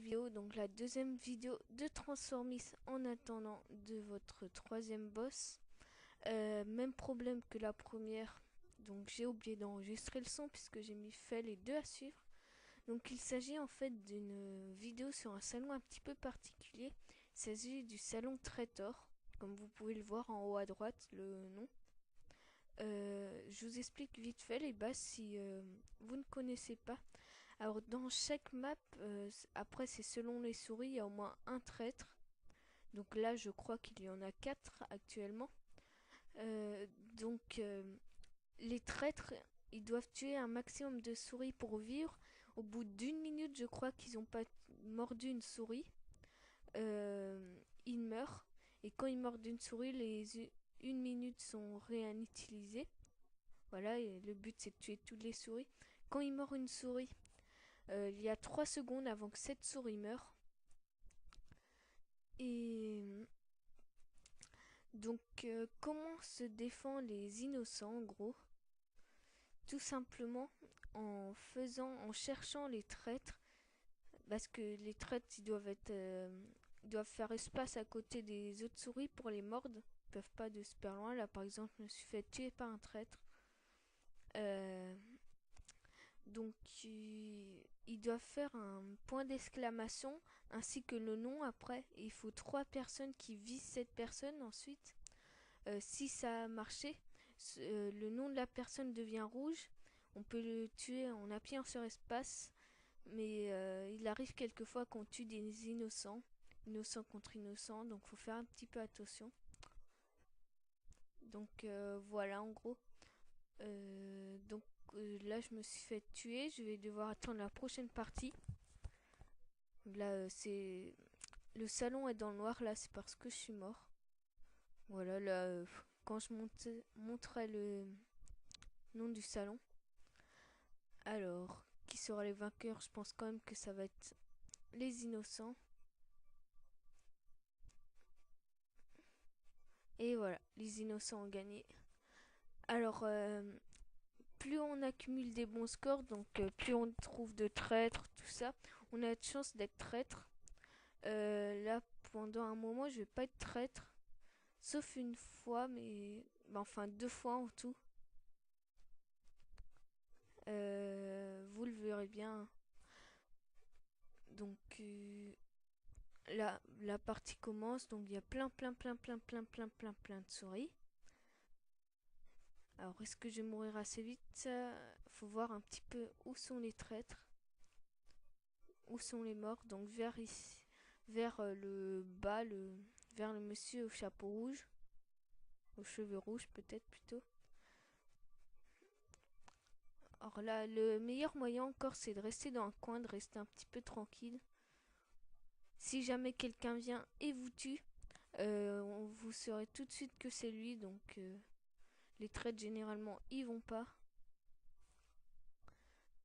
vidéo, donc la deuxième vidéo de Transformis en attendant de votre troisième boss. Même problème que la première, donc j'ai oublié d'enregistrer le son puisque j'ai fait les deux à suivre. Donc il s'agit en fait d'une vidéo sur un salon un petit peu particulier. Il s'agit du salon Traitor, comme vous pouvez le voir en haut à droite, le nom. Je vous explique vite fait les bases si vous ne connaissez pas. Alors dans chaque map, après c'est selon les souris, il y a au moins un traître. Donc là je crois qu'il y en a 4 actuellement. Donc les traîtres, ils doivent tuer un maximum de souris pour vivre. Au bout d'une minute, je crois qu'ils n'ont pas mordu une souris. Ils meurent. Et quand ils mordent une souris, les une minute sont réinutilisées. Voilà, et le but c'est de tuer toutes les souris. Quand il mord une souris, il y a 3 secondes avant que cette souris meure. Et donc, comment se défend les innocents en gros? Tout simplement en cherchant les traîtres, parce que les traîtres ils doivent faire espace à côté des autres souris pour les mordre. Ils peuvent pas de super loin. Là par exemple, je me suis fait tuer par un traître. Donc ils doivent faire un point d'exclamation ainsi que le nom après. Et il faut 3 personnes qui visent cette personne ensuite. Si ça a marché, le nom de la personne devient rouge. On peut le tuer en appuyant sur espace. Mais il arrive quelquefois qu'on tue des innocents. Innocents contre innocents. Donc faut faire un petit peu attention. Donc voilà en gros. Donc là je me suis fait tuer. Je vais devoir attendre la prochaine partie. Là c'est... Le salon est dans le noir là, c'est parce que je suis mort. Voilà là, quand je montrerai le nom du salon. Alors, qui sera les vainqueurs? Je pense quand même que ça va être les innocents. Et voilà, les innocents ont gagné. Alors, plus on accumule des bons scores, donc plus on trouve de traîtres, tout ça, on a de chance d'être traître. Là, pendant un moment, je vais pas être traître. Sauf une fois, mais... enfin, 2 fois en tout. Vous le verrez bien. Donc, la partie commence. Donc, il y a plein de souris. Alors, est-ce que je vais mourir assez vite? Faut voir un petit peu où sont les traîtres. Où sont les morts? Donc, vers ici. Vers le bas, vers le monsieur au chapeau rouge. Aux cheveux rouges, peut-être plutôt. Alors là, le meilleur moyen encore, c'est de rester dans un coin, de rester un petit peu tranquille. Si jamais quelqu'un vient et vous tue, vous saurez tout de suite que c'est lui. Donc, les traîtres, généralement, ils vont pas.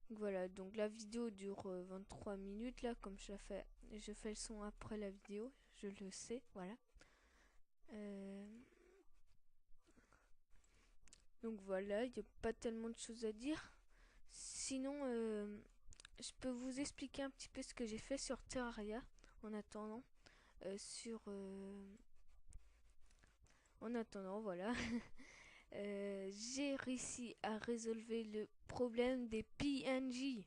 Voilà, donc la vidéo dure 23 minutes là, comme je fais le son après la vidéo, je le sais, voilà. Donc voilà, il n'y a pas tellement de choses à dire. Sinon, je peux vous expliquer un petit peu ce que j'ai fait sur Terraria en attendant. En attendant, voilà. J'ai réussi à résolver le problème des PNJ.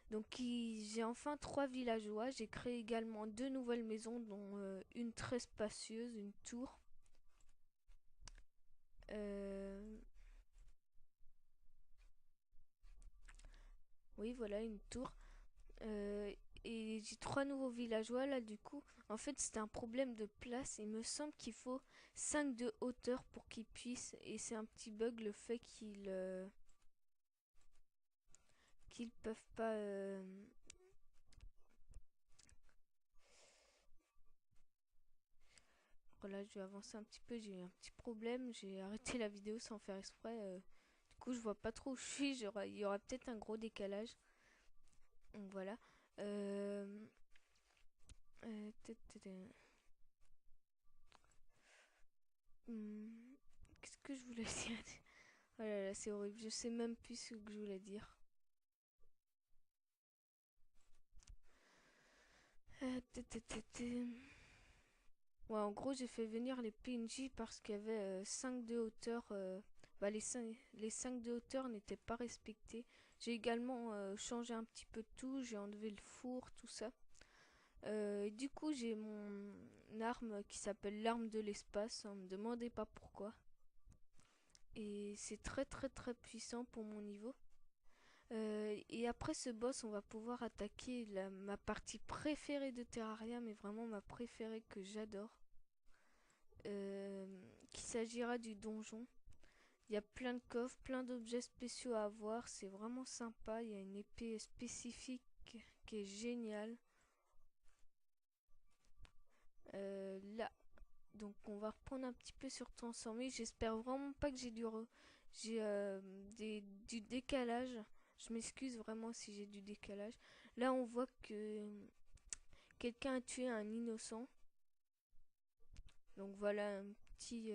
Donc j'ai enfin 3 villageois. J'ai créé également 2 nouvelles maisons, dont une très spacieuse, une tour. Oui, voilà, une tour. Et j'ai 3 nouveaux villageois là du coup. En fait c'était un problème de place. Il me semble qu'il faut 5 de hauteur pour qu'ils puissent. Et c'est un petit bug le fait qu'ils peuvent pas... Voilà, je vais avancer un petit peu. J'ai eu un petit problème. J'ai arrêté la vidéo sans faire exprès. Du coup je vois pas trop où je suis. Il y aura peut-être un gros décalage. Donc voilà. Euh... Qu'est-ce que je voulais dire? Oh là là, c'est horrible. Je sais même plus ce que je voulais dire. Ouais, en gros, j'ai fait venir les PNJ parce qu'il y avait 5 de hauteur. Bah, les 5 de hauteur n'étaient pas respectés. J'ai également changé un petit peu de tout. J'ai enlevé le four, tout ça. Et du coup, j'ai mon arme qui s'appelle l'arme de l'espace. Me demandez pas pourquoi. Et c'est très très très puissant pour mon niveau. Et après ce boss, on va pouvoir attaquer ma partie préférée de Terraria, mais vraiment ma préférée que j'adore. Qu'il s'agira du donjon. Il y a plein de coffres, plein d'objets spéciaux à avoir, c'est vraiment sympa. Il y a une épée spécifique qui est géniale. Là, donc on va reprendre un petit peu sur transformer. J'espère vraiment pas que j'ai du décalage. Je m'excuse vraiment si j'ai du décalage. Là, on voit que quelqu'un a tué un innocent. Donc voilà un petit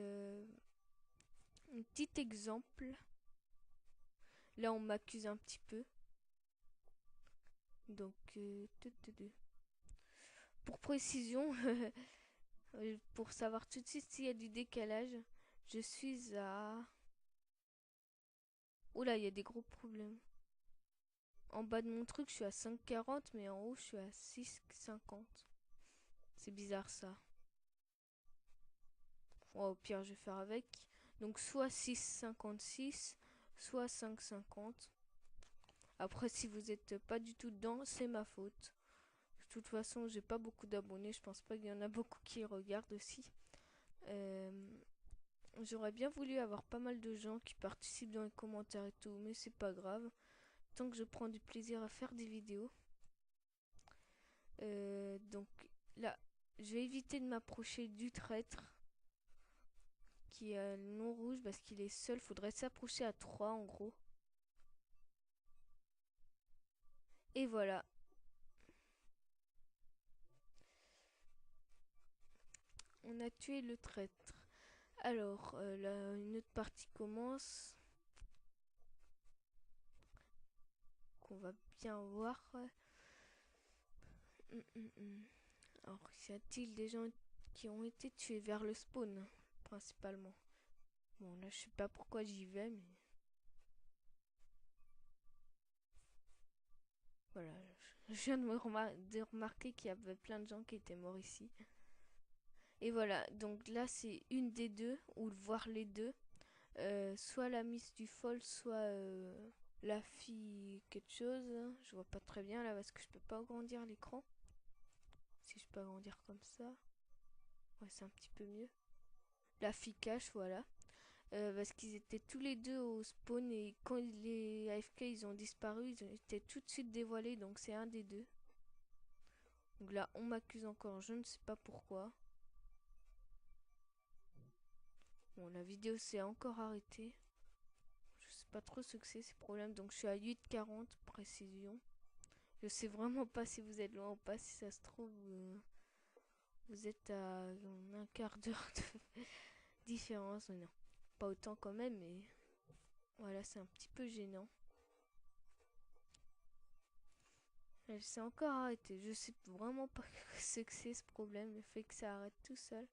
exemple. Là, on m'accuse un petit peu. Donc, pour précision, pour savoir tout de suite s'il y a du décalage, je suis à... Oula, il y a des gros problèmes. En bas de mon truc, je suis à 5,40, mais en haut, je suis à 6,50. C'est bizarre ça. Ouais, au pire, je vais faire avec. Donc, soit 6,56, soit 5,50. Après, si vous êtes pas du tout dedans, c'est ma faute. De toute façon, j'ai pas beaucoup d'abonnés. Je pense pas qu'il y en a beaucoup qui regardent aussi. J'aurais bien voulu avoir pas mal de gens qui participent dans les commentaires et tout, mais c'est pas grave. Tant que je prends du plaisir à faire des vidéos. Donc là, je vais éviter de m'approcher du traître qui a le nom rouge parce qu'il est seul. Faudrait s'approcher à 3 en gros. Et voilà. On a tué le traître. Alors, là, une autre partie commence. Qu'on va bien voir. Alors, y a-t-il des gens qui ont été tués vers le spawn, principalement? Bon, là, je sais pas pourquoi j'y vais, mais... Voilà, je viens de remarquer qu'il y avait plein de gens qui étaient morts ici. Et voilà, donc là, c'est une des deux, ou voir les deux. Soit la Miss du Fall, soit la fille quelque chose. Je vois pas très bien là parce que je peux pas agrandir l'écran. Si je peux agrandir comme ça. Ouais, c'est un petit peu mieux. La fille cache, voilà. Parce qu'ils étaient tous les deux au spawn et quand les AFK ils ont disparu, ils ont été tout de suite dévoilés, donc c'est un des deux. Donc là, on m'accuse encore, je ne sais pas pourquoi. Bon, la vidéo s'est encore arrêtée. Je sais pas trop ce que c'est ces problèmes, donc je suis à 8,40 précision. Je sais vraiment pas si vous êtes loin ou pas, si ça se trouve, vous êtes à un quart d'heure de différence. Non, pas autant quand même, mais voilà, c'est un petit peu gênant. Elle s'est encore arrêtée. Je sais vraiment pas ce que c'est ce problème, le fait que ça arrête tout seul.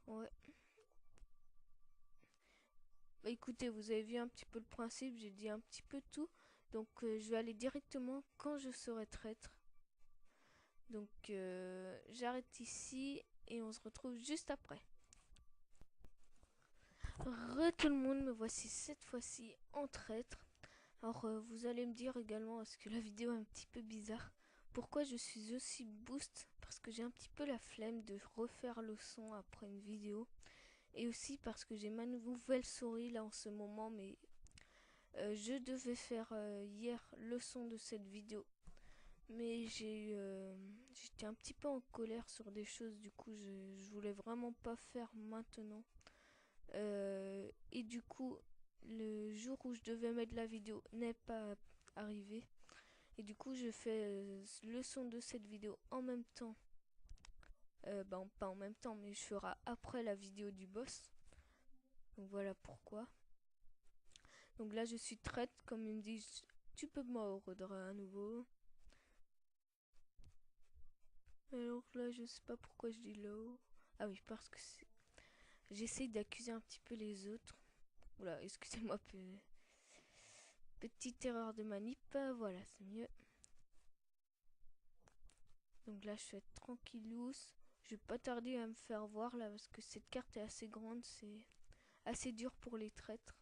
Ouais. Bah écoutez, vous avez vu un petit peu le principe, j'ai dit un petit peu tout. Donc je vais aller directement quand je serai traître. Donc j'arrête ici et on se retrouve juste après. Tout le monde, me voici cette fois-ci en traître. Alors vous allez me dire également, parce que la vidéo est un petit peu bizarre, pourquoi je suis aussi boost, parce que j'ai un petit peu la flemme de refaire le son après une vidéo. Et aussi parce que j'ai ma nouvelle souris là en ce moment, mais je devais faire hier le son de cette vidéo. Mais j'étais un petit peu en colère sur des choses, du coup je voulais vraiment pas faire maintenant. Et du coup, le jour où je devais mettre la vidéo n'est pas arrivé. Et du coup, je fais le son de cette vidéo en même temps. Bah, pas en même temps, mais je ferai après la vidéo du boss. Donc voilà pourquoi. Donc là, je suis traite, comme ils me disent, tu peux mordre à nouveau. Alors là, je sais pas pourquoi je dis low. Ah oui, parce que j'essaye d'accuser un petit peu les autres. Voilà, excusez-moi, petite erreur de manip. Voilà, c'est mieux. Donc là, je suis tranquillous. Je vais pas tarder à me faire voir là parce que cette carte est assez grande. C'est assez dur pour les traîtres.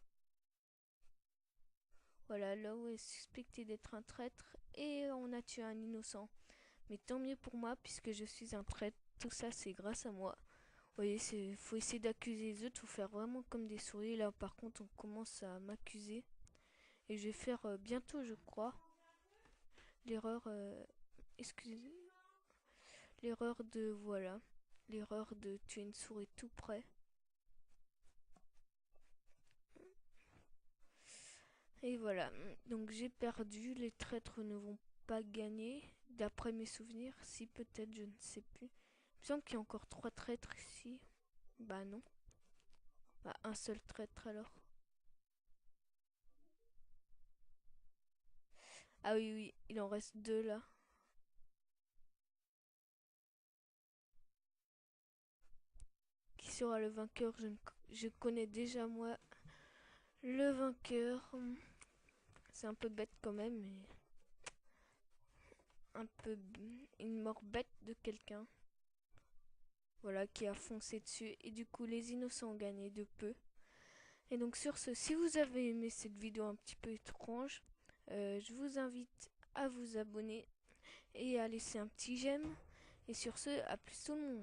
Voilà, là où est suspecté d'être un traître et on a tué un innocent. Mais tant mieux pour moi puisque je suis un traître. Tout ça, c'est grâce à moi. Vous voyez, faut essayer d'accuser les autres, faut faire vraiment comme des souris. Là, par contre, on commence à m'accuser. Et je vais faire bientôt, je crois, l'erreur, excusez, l'erreur de, voilà, l'erreur de tuer une souris tout près. Et voilà, donc j'ai perdu, les traîtres ne vont pas gagner, d'après mes souvenirs, si peut-être, je ne sais plus. Il me semble qu'il y a encore 3 traîtres ici. Bah non, bah un seul traître alors. Ah oui, oui, il en reste 2 là. Qui sera le vainqueur? Je connais déjà moi le vainqueur. C'est un peu bête quand même, mais un peu une mort bête de quelqu'un. Voilà, qui a foncé dessus. Et du coup, les innocents ont gagné de peu. Et donc sur ce, si vous avez aimé cette vidéo un petit peu étrange, je vous invite à vous abonner et à laisser un petit j'aime. Et sur ce, à plus tout le monde.